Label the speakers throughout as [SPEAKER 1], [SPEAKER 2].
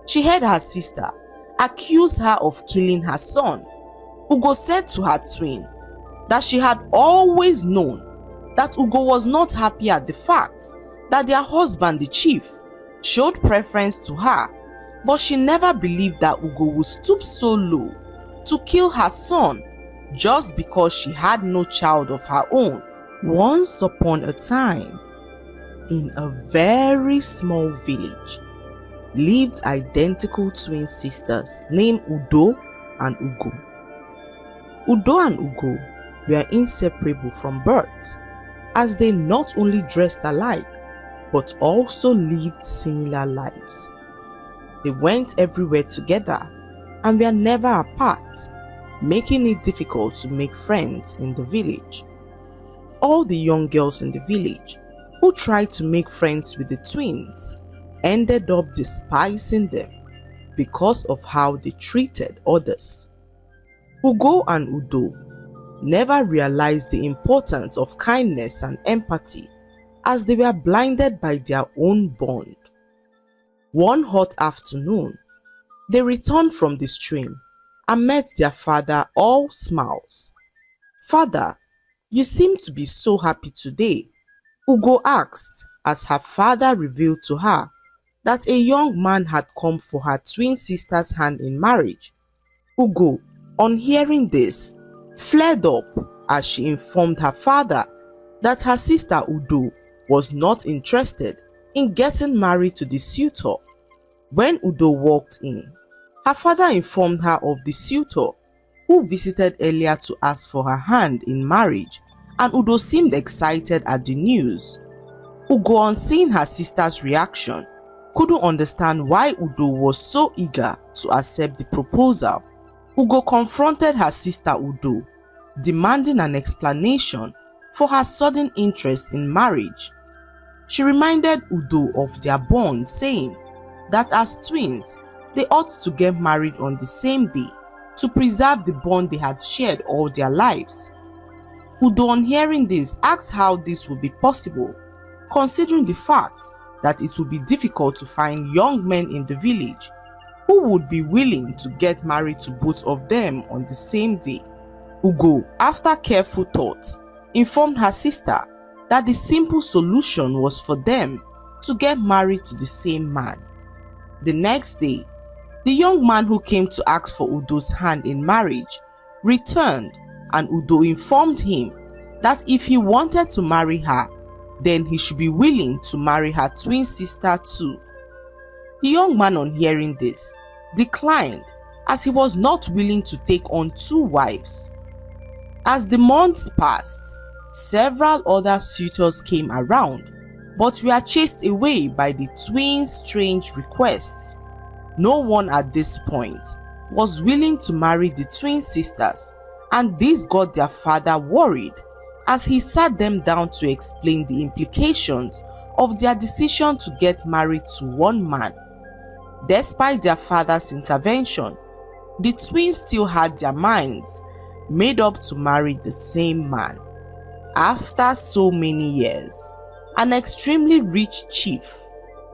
[SPEAKER 1] she heard her sister accuse her of killing her son. Ugo said to her twin that she had always known that Ugo was not happy at the fact that their husband, the chief, showed preference to her, but she never believed that Ugo would stoop so low to kill her son just because she had no child of her own. Once upon a time, in a very small village, lived identical twin sisters named Udo and Ugo. Udo and Ugo were inseparable from birth, as they not only dressed alike, but also lived similar lives. They went everywhere together and were never apart, making it difficult to make friends in the village. All the young girls in the village who tried to make friends with the twins ended up despising them because of how they treated others. Ugo and Udo never realized the importance of kindness and empathy, as they were blinded by their own bond. One hot afternoon, they returned from the stream and met their father all smiles. "Father, you seem to be so happy today," Ugo asked, as her father revealed to her that a young man had come for her twin sister's hand in marriage. Ugo, on hearing this, flared up as she informed her father that her sister Udo was not interested in getting married to the suitor. When Udo walked in, her father informed her of the suitor who visited earlier to ask for her hand in marriage, and Udo seemed excited at the news. Ugo, on seeing her sister's reaction, couldn't understand why Udo was so eager to accept the proposal. Ugo confronted her sister Udo, demanding an explanation for her sudden interest in marriage. She reminded Udo of their bond, saying that as twins, they ought to get married on the same day to preserve the bond they had shared all their lives. Udo, on hearing this, asked how this would be possible, considering the fact that it would be difficult to find young men in the village who would be willing to get married to both of them on the same day. Ugo, after careful thought, informed her sister that the simple solution was for them to get married to the same man. The next day, the young man who came to ask for Udo's hand in marriage returned, and Udo informed him that if he wanted to marry her, then he should be willing to marry her twin sister too. The young man, on hearing this, declined, as he was not willing to take on two wives. As the months passed, several other suitors came around, but were chased away by the twins' strange requests. No one at this point was willing to marry the twin sisters, and this got their father worried, as he sat them down to explain the implications of their decision to get married to one man. Despite their father's intervention, the twins still had their minds made up to marry the same man. After so many years, an extremely rich chief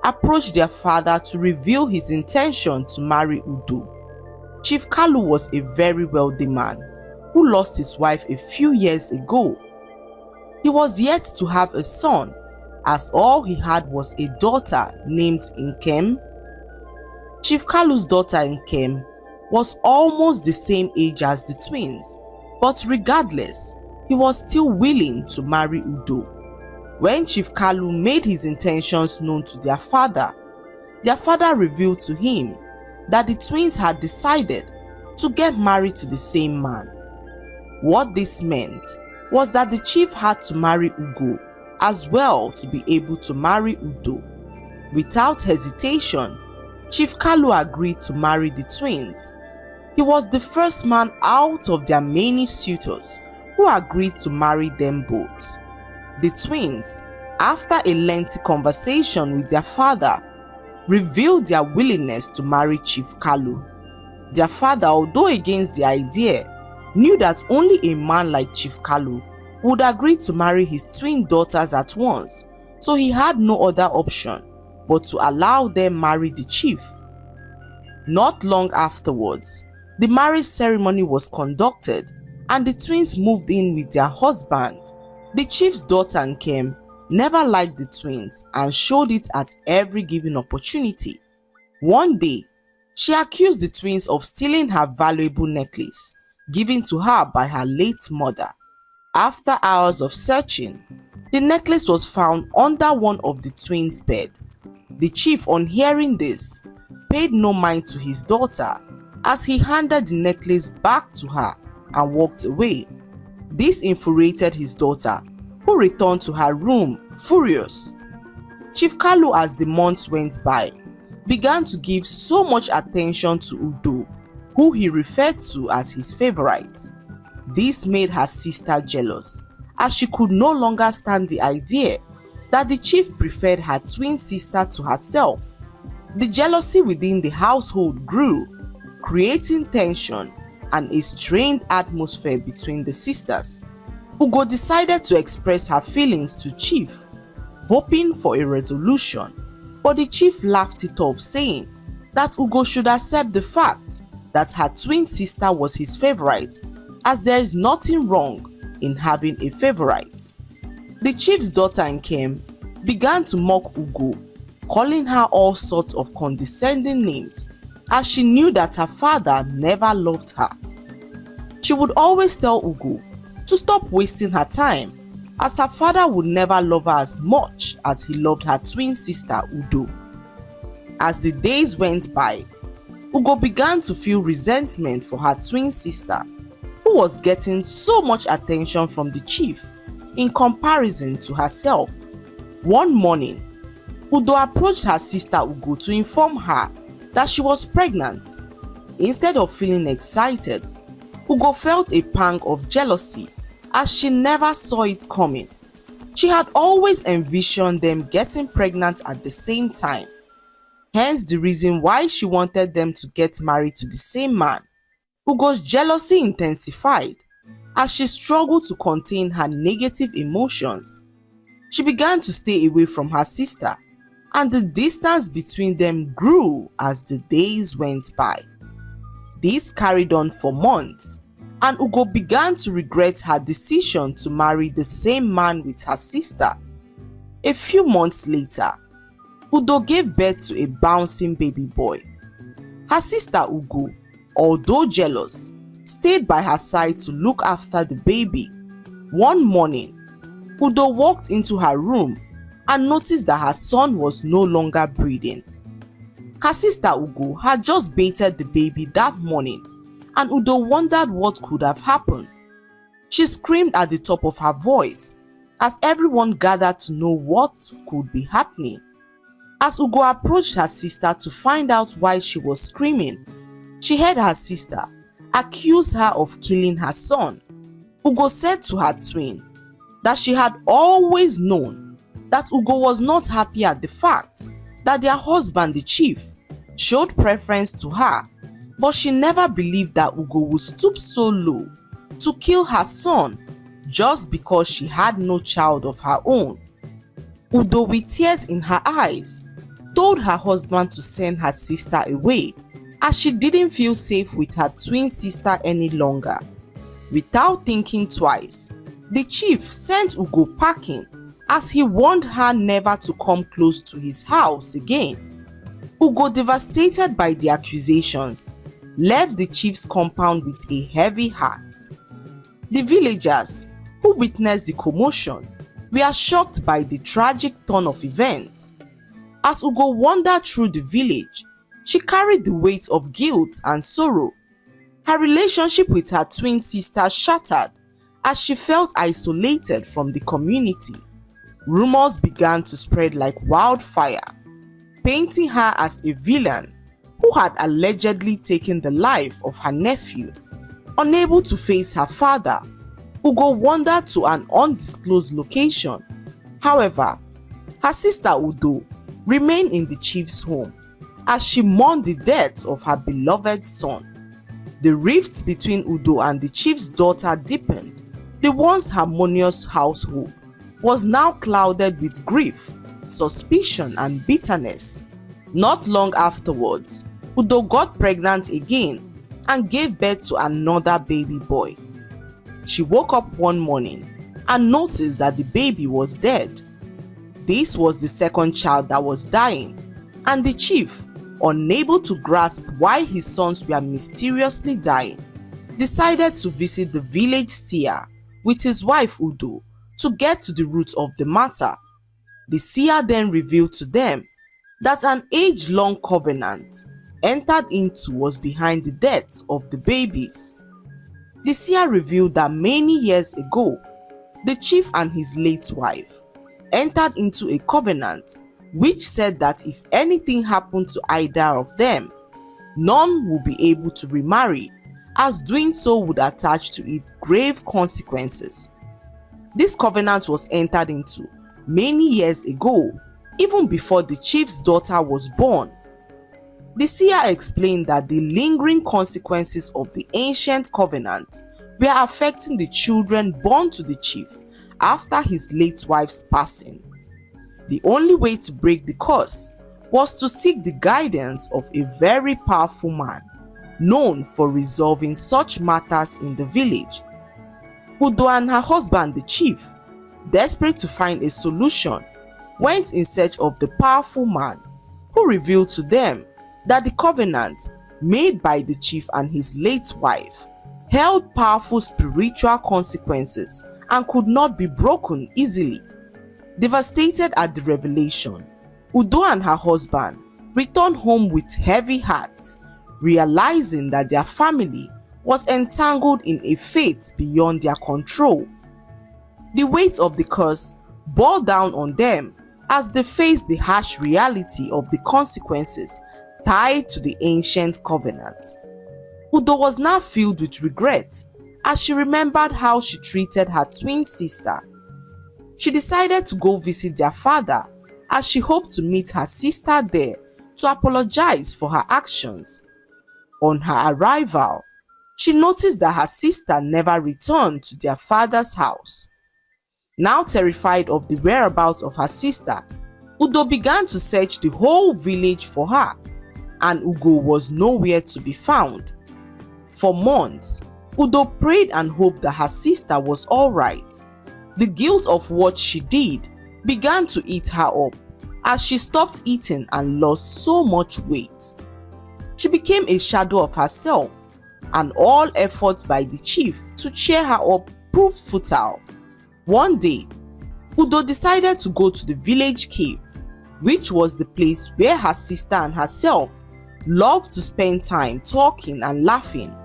[SPEAKER 1] approached their father to reveal his intention to marry Udo. Chief Kalu was a very wealthy man who lost his wife a few years ago. He was yet to have a son, as all he had was a daughter named Nkem. Chief Kalu's daughter Nkem was almost the same age as the twins, but regardless, he was still willing to marry Udo. When Chief Kalu made his intentions known to their father revealed to him that the twins had decided to get married to the same man. What this meant was that the chief had to marry Ugo as well to be able to marry Udo. Without hesitation, Chief Kalu agreed to marry the twins. He was the first man out of their many suitors who agreed to marry them both. The twins, after a lengthy conversation with their father, revealed their willingness to marry Chief Kalu. Their father, although against the idea, knew that only a man like Chief Kalu would agree to marry his twin daughters at once, so he had no other option but to allow them marry the chief. Not long afterwards, the marriage ceremony was conducted and the twins moved in with their husband. The chief's daughter Nkem never liked the twins and showed it at every given opportunity. One day, she accused the twins of stealing her valuable necklace given to her by her late mother. After hours of searching, the necklace was found under one of the twins' bed. The chief, on hearing this, paid no mind to his daughter as he handed the necklace back to her and walked away. This infuriated his daughter, who returned to her room furious. Chief Kalu, as the months went by, began to give so much attention to Udo, who he referred to as his favorite. This made her sister jealous, as she could no longer stand the idea that the chief preferred her twin sister to herself. The jealousy within the household grew, creating tension and a strained atmosphere between the sisters. Ugo decided to express her feelings to Chief, hoping for a resolution, but the chief laughed it off, saying that Ugo should accept the fact that her twin sister was his favorite, as there is nothing wrong in having a favorite. The chief's daughter Nkem began to mock Ugo, calling her all sorts of condescending names, as she knew that her father never loved her. She would always tell Ugo to stop wasting her time, as her father would never love her as much as he loved her twin sister Udo. As the days went by, Ugo began to feel resentment for her twin sister, who was getting so much attention from the chief in comparison to herself. One morning, Udo approached her sister Ugo to inform her that she was pregnant. Instead of feeling excited, Ugo felt a pang of jealousy, as she never saw it coming. She had always envisioned them getting pregnant at the same time, hence the reason why she wanted them to get married to the same man. Ugo's jealousy intensified as she struggled to contain her negative emotions. She began to stay away from her sister, and the distance between them grew as the days went by. This carried on for months, and Ugo began to regret her decision to marry the same man with her sister. A few months later, Udo gave birth to a bouncing baby boy. Her sister Ugo, although jealous, stayed by her side to look after the baby. One morning, Udo walked into her room and noticed that her son was no longer breathing. Her sister Ugo had just bathed the baby that morning, and Udo wondered what could have happened. She screamed at the top of her voice as everyone gathered to know what could be happening. As Ugo approached her sister to find out why she was screaming, she heard her sister accuse her of killing her son. Ugo said to her twin that she had always known that Ugo was not happy at the fact that their husband, the chief, showed preference to her, but she never believed that Ugo would stoop so low to kill her son just because she had no child of her own. Udo, with tears in her eyes, told her husband to send her sister away, as she didn't feel safe with her twin sister any longer. Without thinking twice, the chief sent Ugo packing, as he warned her never to come close to his house again. Ugo, devastated by the accusations, left the chief's compound with a heavy heart. The villagers who witnessed the commotion were shocked by the tragic turn of events. As Ugo wandered through the village, she carried the weight of guilt and sorrow. Her relationship with her twin sister shattered as she felt isolated from the community. Rumors began to spread like wildfire, painting her as a villain who had allegedly taken the life of her nephew. Unable to face her father, Ugo wandered to an undisclosed location. However, her sister Udo remained in the chief's home as she mourned the death of her beloved son. The rift between Udo and the chief's daughter deepened. The once harmonious household was now clouded with grief, suspicion, and bitterness. Not long afterwards, Udo got pregnant again and gave birth to another baby boy. She woke up one morning and noticed that the baby was dead. This was the second child that was dying, and the chief, unable to grasp why his sons were mysteriously dying, decided to visit the village seer with his wife Udo to get to the root of the matter. The seer then revealed to them that an age-long covenant entered into was behind the deaths of the babies. The seer revealed that many years ago, the chief and his late wife entered into a covenant which said that if anything happened to either of them, none would be able to remarry, as doing so would attach to it grave consequences. This covenant was entered into many years ago, even before the chief's daughter was born. The seer explained that the lingering consequences of the ancient covenant were affecting the children born to the chief after his late wife's passing. The only way to break the curse was to seek the guidance of a very powerful man known for resolving such matters in the village. Udo and her husband, the chief, desperate to find a solution, went in search of the powerful man, who revealed to them that the covenant made by the chief and his late wife held powerful spiritual consequences and could not be broken easily. Devastated at the revelation, Udo and her husband returned home with heavy hearts, realizing that their family was entangled in a fate beyond their control. The weight of the curse bore down on them as they faced the harsh reality of the consequences tied to the ancient covenant. Udo was now filled with regret as she remembered how she treated her twin sister. She decided to go visit their father as she hoped to meet her sister there to apologize for her actions. On her arrival, she noticed that her sister never returned to their father's house. Now terrified of the whereabouts of her sister, Udo began to search the whole village for her, and Ugo was nowhere to be found. For months, Udo prayed and hoped that her sister was alright. The guilt of what she did began to eat her up as she stopped eating and lost so much weight. She became a shadow of herself, and all efforts by the chief to cheer her up proved futile. One day, Udo decided to go to the village cave, which was the place where her sister and herself loved to spend time talking and laughing.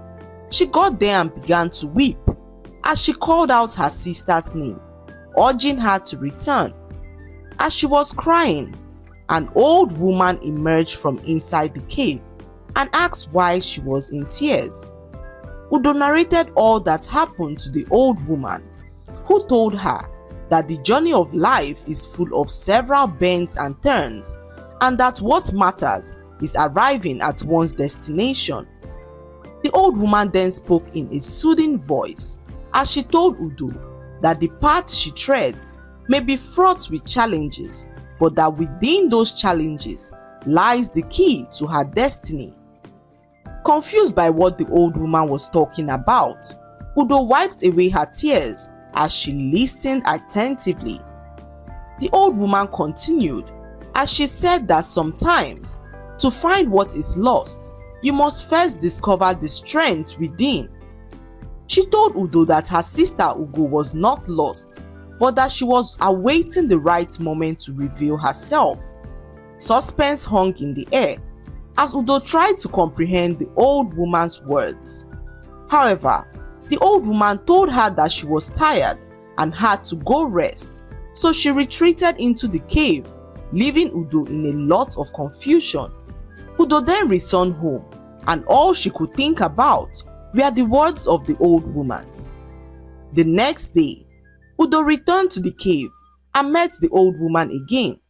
[SPEAKER 1] She got there and began to weep as she called out her sister's name, urging her to return. As she was crying, an old woman emerged from inside the cave and asked why she was in tears. Udo narrated all that happened to the old woman, who told her that the journey of life is full of several bends and turns, and that what matters is arriving at one's destination. The old woman then spoke in a soothing voice as she told Udo that the path she treads may be fraught with challenges, but that within those challenges lies the key to her destiny. Confused by what the old woman was talking about, Udo wiped away her tears as she listened attentively. The old woman continued as she said that sometimes, to find what is lost, you must first discover the strength within. She told Udo that her sister Ugo was not lost, but that she was awaiting the right moment to reveal herself. Suspense hung in the air as Udo tried to comprehend the old woman's words. However, the old woman told her that she was tired and had to go rest, so she retreated into the cave, leaving Udo in a lot of confusion. Udo then returned home, and all she could think about were the words of the old woman. The next day, Udo returned to the cave and met the old woman again.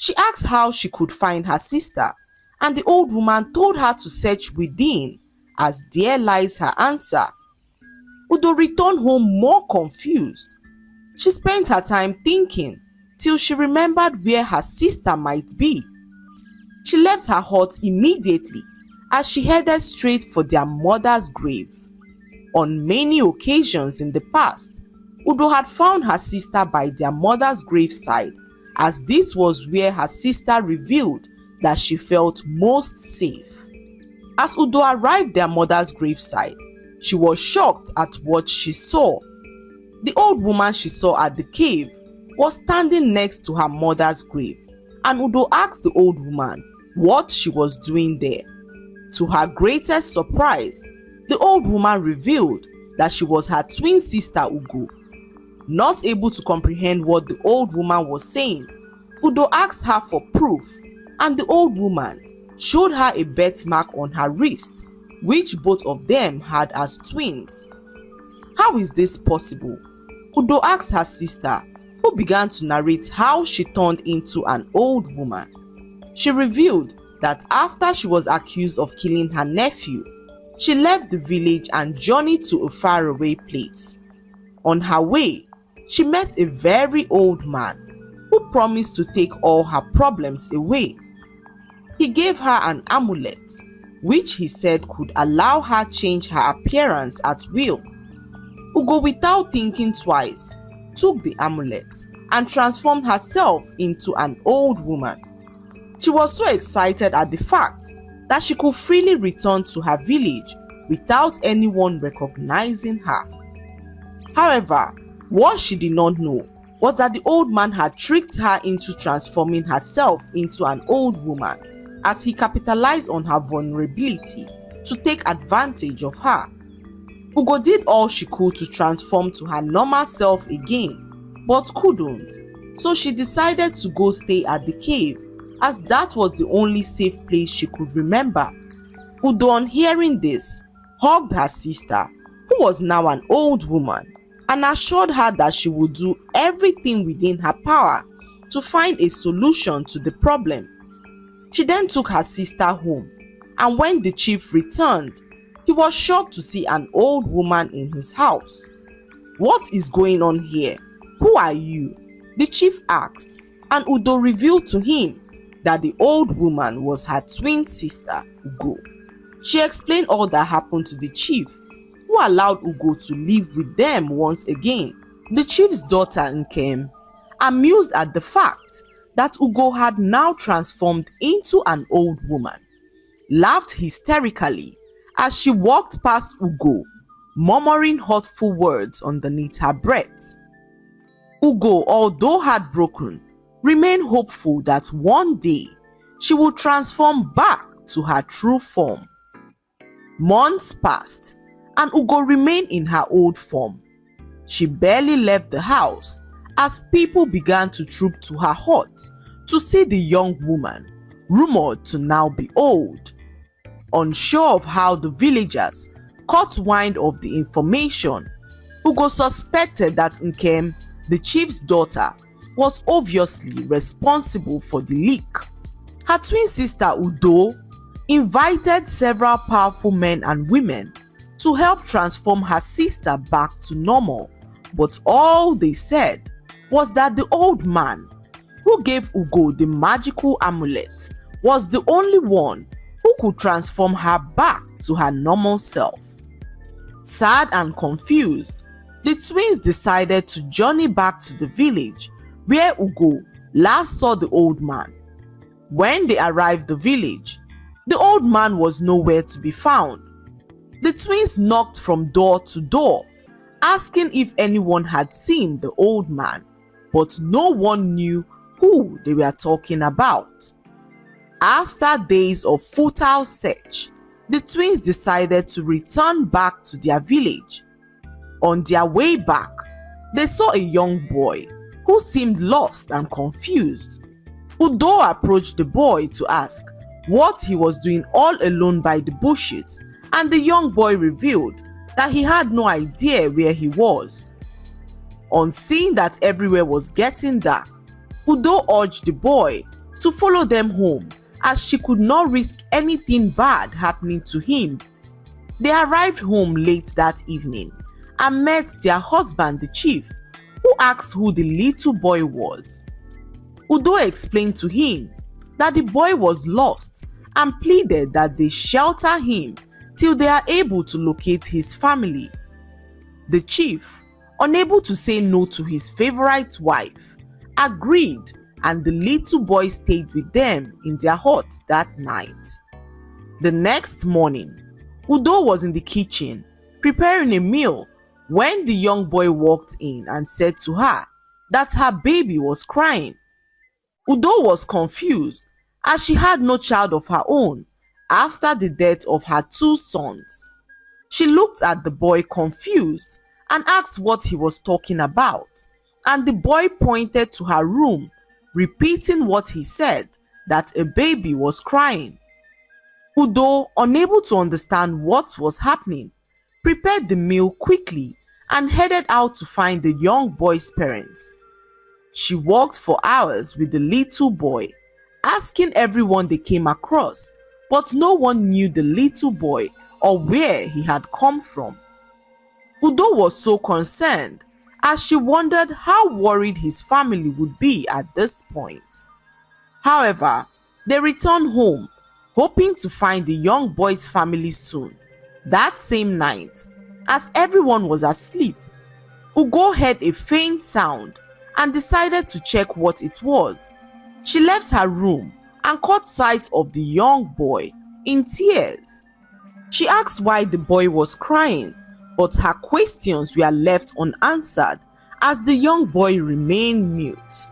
[SPEAKER 1] She asked how she could find her sister, and the old woman told her to search within, as there lies her answer. Udo returned home more confused. She spent her time thinking till she remembered where her sister might be. She left her hut immediately as she headed straight for their mother's grave. On many occasions in the past, Udo had found her sister by their mother's graveside, as this was where her sister revealed that she felt most safe. As Udo arrived their mother's graveside, she was shocked at what she saw. The old woman she saw at the cave was standing next to her mother's grave, and Udo asked the old woman what she was doing there. To her greatest surprise, the old woman revealed that she was her twin sister Ugo. Not able to comprehend what the old woman was saying, Udo asked her for proof, and the old woman showed her a birthmark on her wrist, which both of them had as twins. How is this possible? Udo asked her sister, who began to narrate how she turned into an old woman. She revealed that after she was accused of killing her nephew, she left the village and journeyed to a faraway place. On her way, she met a very old man who promised to take all her problems away. He gave her an amulet, which he said could allow her change her appearance at will. Ugo, without thinking twice, took the amulet and transformed herself into an old woman. She was so excited at the fact that she could freely return to her village without anyone recognizing her. However, what she did not know was that the old man had tricked her into transforming herself into an old woman, as he capitalized on her vulnerability to take advantage of her. Ugo did all she could to transform to her normal self again, but couldn't, so she decided to go stay at the cave, as that was the only safe place she could remember. Udo, on hearing this, hugged her sister, who was now an old woman, and assured her that she would do everything within her power to find a solution to the problem. She then took her sister home, and when the chief returned, he was shocked to see an old woman in his house. "What is going on here? Who are you?" the chief asked, and Udo revealed to him that the old woman was her twin sister, Ugo. She explained all that happened to the chief, who allowed Ugo to live with them once again. The chief's daughter Nkem, amused at the fact that Ugo had now transformed into an old woman, laughed hysterically as she walked past Ugo, murmuring hurtful words underneath her breath. Ugo, although heartbroken, remained hopeful that one day she would transform back to her true form. Months passed, and Ugo remained in her old form. She barely left the house as people began to troop to her hut to see the young woman, rumored to now be old. Unsure of how the villagers caught wind of the information, Ugo suspected that Nkem, the chief's daughter, was obviously responsible for the leak. Her twin sister Udo invited several powerful men and women to help transform her sister back to normal, but all they said was that the old man who gave Ugo the magical amulet was the only one who could transform her back to her normal self. Sad and confused, the twins decided to journey back to the village where Ugo last saw the old man. When they arrived the village, the old man was nowhere to be found. The twins knocked from door to door, asking if anyone had seen the old man, but no one knew who they were talking about. After days of futile search, the twins decided to return back to their village. On their way back, they saw a young boy who seemed lost and confused. Udo approached the boy to ask what he was doing all alone by the bushes, and the young boy revealed that he had no idea where he was. On seeing that everywhere was getting dark, Udo urged the boy to follow them home, as she could not risk anything bad happening to him. They arrived home late that evening and met their husband, the chief, who asked who the little boy was. Udo explained to him that the boy was lost and pleaded that they shelter him till they are able to locate his family. The chief, unable to say no to his favorite wife, agreed, and the little boy stayed with them in their hut that night. The next morning, Udo was in the kitchen preparing a meal when the young boy walked in and said to her that her baby was crying. Udo was confused as she had no child of her own after the death of her two sons. She looked at the boy confused and asked what he was talking about, and the boy pointed to her room, repeating what he said, that a baby was crying. Udo, unable to understand what was happening, prepared the meal quickly and headed out to find the young boy's parents. She walked for hours with the little boy, asking everyone they came across, but no one knew the little boy or where he had come from. Udo was so concerned as she wondered how worried his family would be at this point. However, they returned home, hoping to find the young boy's family soon. That same night, as everyone was asleep, Ugo heard a faint sound and decided to check what it was. She left her room and caught sight of the young boy in tears. She asked why the boy was crying, but her questions were left unanswered as the young boy remained mute.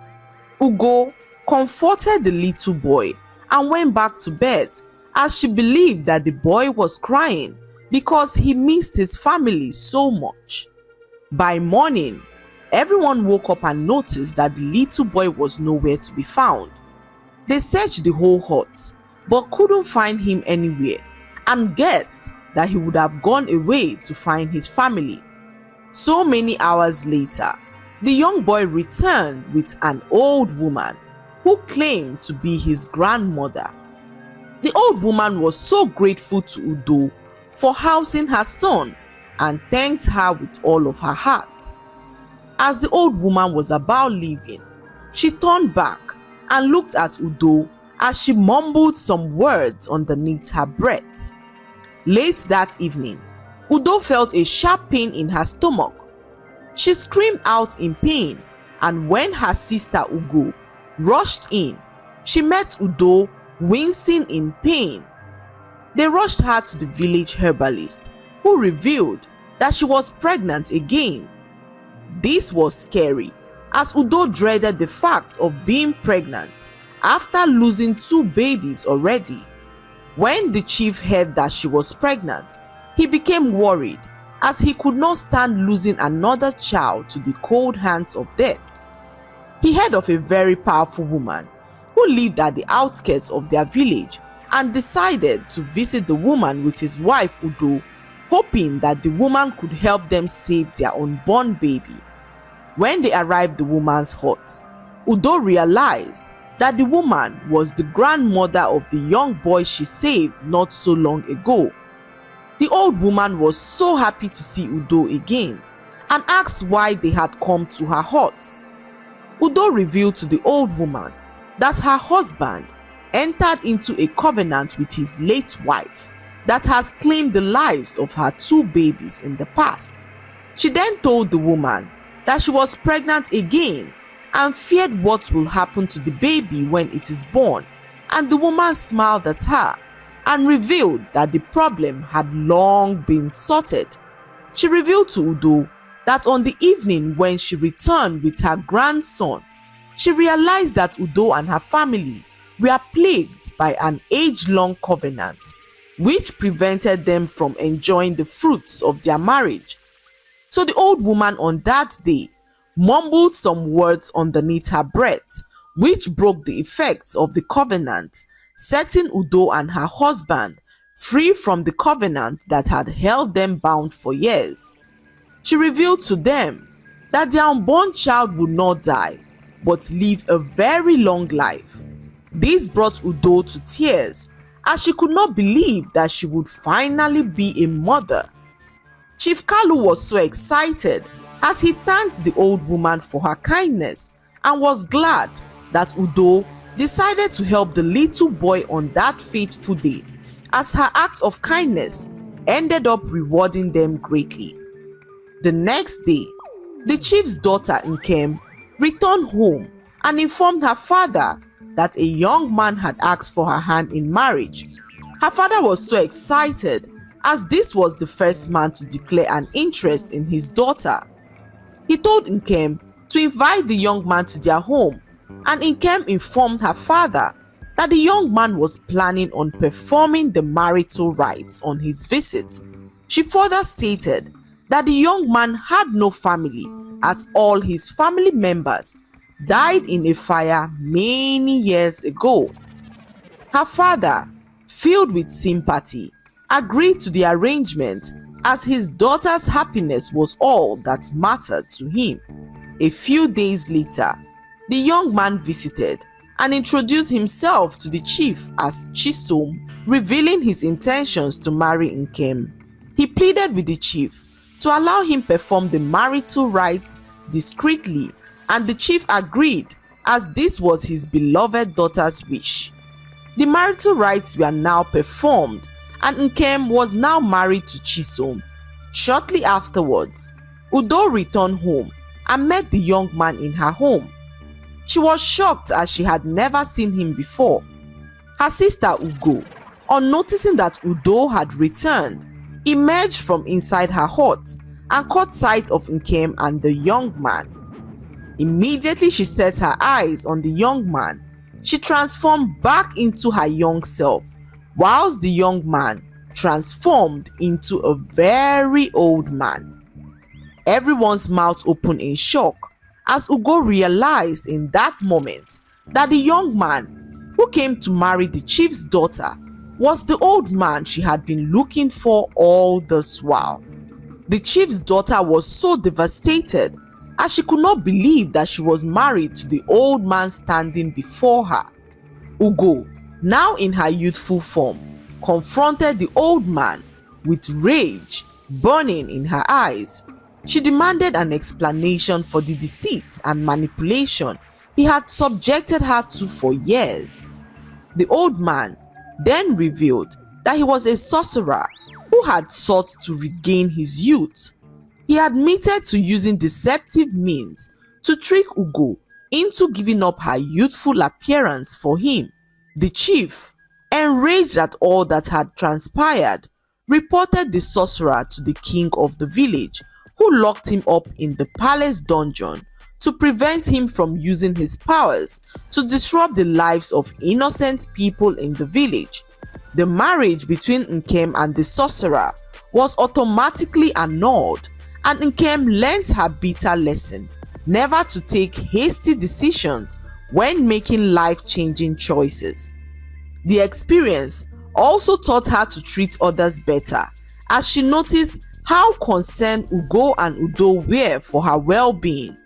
[SPEAKER 1] Ugo comforted the little boy and went back to bed as she believed that the boy was crying because he missed his family so much. By morning, everyone woke up and noticed that the little boy was nowhere to be found. They searched the whole hut but couldn't find him anywhere and guessed that he would have gone away to find his family. So many hours later, the young boy returned with an old woman who claimed to be his grandmother. The old woman was so grateful to Udo for housing her son and thanked her with all of her heart. As the old woman was about leaving, she turned back and looked at Udo as she mumbled some words underneath her breath. Late that evening, Udo felt a sharp pain in her stomach. She screamed out in pain, and when her sister Ugo rushed in, she met Udo wincing in pain. They rushed her to the village herbalist, who revealed that she was pregnant again. This was scary, as Udo dreaded the fact of being pregnant after losing 2 babies already. When the chief heard that she was pregnant, he became worried as he could not stand losing another child to the cold hands of death. He heard of a very powerful woman who lived at the outskirts of their village and decided to visit the woman with his wife Udo, hoping that the woman could help them save their unborn baby. When they arrived at the woman's hut, Udo realized that the woman was the grandmother of the young boy she saved not so long ago. The old woman was so happy to see Udo again and asked why they had come to her hut. Udo revealed to the old woman that her husband entered into a covenant with his late wife that has claimed the lives of her 2 babies in the past. She then told the woman that she was pregnant again and feared what will happen to the baby when it is born, and the woman smiled at her and revealed that the problem had long been sorted. She revealed to Udo that on the evening when she returned with her grandson, she realized that Udo and her family were plagued by an age-long covenant which prevented them from enjoying the fruits of their marriage. So the old woman on that day mumbled some words underneath her breath, which broke the effects of the covenant, setting Udo and her husband free from the covenant that had held them bound for years. She revealed to them that their unborn child would not die, but live a very long life. This brought Udo to tears, as she could not believe that she would finally be a mother. Chief Kalu was so excited as he thanked the old woman for her kindness and was glad that Udo decided to help the little boy on that fateful day, as her act of kindness ended up rewarding them greatly. The next day, the chief's daughter Nkem returned home and informed her father that a young man had asked for her hand in marriage. Her father was so excited, as this was the first man to declare an interest in his daughter. He told Nkem to invite the young man to their home, and Nkem informed her father that the young man was planning on performing the marital rites on his visit. She further stated that the young man had no family, as all his family members died in a fire many years ago. Her father, filled with sympathy, agreed to the arrangement, as his daughter's happiness was all that mattered to him. A few days later, the young man visited and introduced himself to the chief as Chisom, revealing his intentions to marry Nkem. He pleaded with the chief to allow him perform the marital rites discreetly, and the chief agreed, as this was his beloved daughter's wish. The marital rites were now performed, and Nkem was now married to Chisom. Shortly afterwards, Udo returned home and met the young man in her home. She was shocked, as she had never seen him before. Her sister Ugo, on noticing that Udo had returned, emerged from inside her hut and caught sight of Nkem and the young man. Immediately she set her eyes on the young man, she transformed back into her young self, whilst the young man transformed into a very old man. Everyone's mouth opened in shock, as Ugo realized in that moment that the young man who came to marry the chief's daughter was the old man she had been looking for all this while. The chief's daughter was so devastated, as she could not believe that she was married to the old man standing before her. Ugo, now in her youthful form, confronted the old man with rage burning in her eyes. She demanded an explanation for the deceit and manipulation he had subjected her to for years. The old man then revealed that he was a sorcerer who had sought to regain his youth. He admitted to using deceptive means to trick Ugo into giving up her youthful appearance for him. The chief, enraged at all that had transpired, reported the sorcerer to the king of the village, who locked him up in the palace dungeon to prevent him from using his powers to disrupt the lives of innocent people in the village. The marriage between Nkem and the sorcerer was automatically annulled, and Nkem learnt her bitter lesson never to take hasty decisions when making life-changing choices. The experience also taught her to treat others better, as she noticed how concerned Ugo and Udo were for her well-being.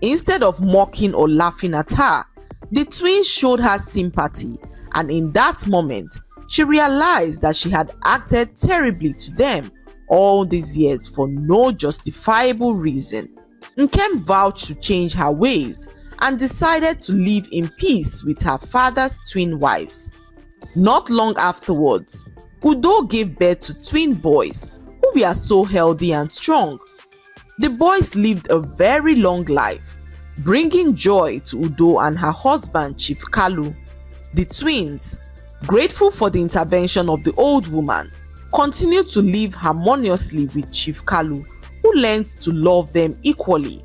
[SPEAKER 1] Instead of mocking or laughing at her, the twins showed her sympathy, and in that moment, she realized that she had acted terribly to them all these years for no justifiable reason. Nkem vowed to change her ways and decided to live in peace with her father's twin wives. Not long afterwards, Udo gave birth to twin boys who were so healthy and strong. The boys lived a very long life, bringing joy to Udo and her husband Chief Kalu. The twins, grateful for the intervention of the old woman, continued to live harmoniously with Chief Kalu, who learned to love them equally.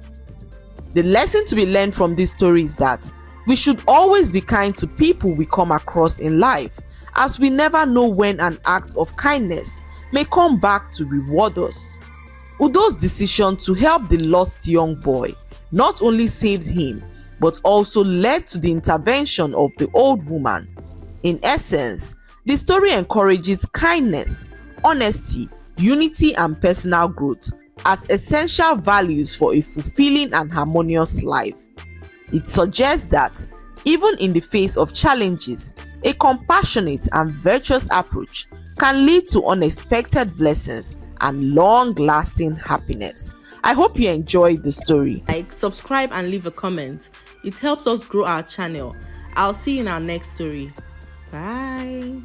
[SPEAKER 1] The lesson to be learned from this story is that we should always be kind to people we come across in life, as we never know when an act of kindness may come back to reward us. Udo's decision to help the lost young boy not only saved him, but also led to the intervention of the old woman. In essence, the story encourages kindness, honesty, unity, and personal growth as essential values for a fulfilling and harmonious life. It suggests that even in the face of challenges, a compassionate and virtuous approach can lead to unexpected blessings and long-lasting happiness. I hope you enjoyed the story.
[SPEAKER 2] Like, subscribe and leave a comment. It helps us grow our channel.
[SPEAKER 1] I'll see you in our next story. Bye.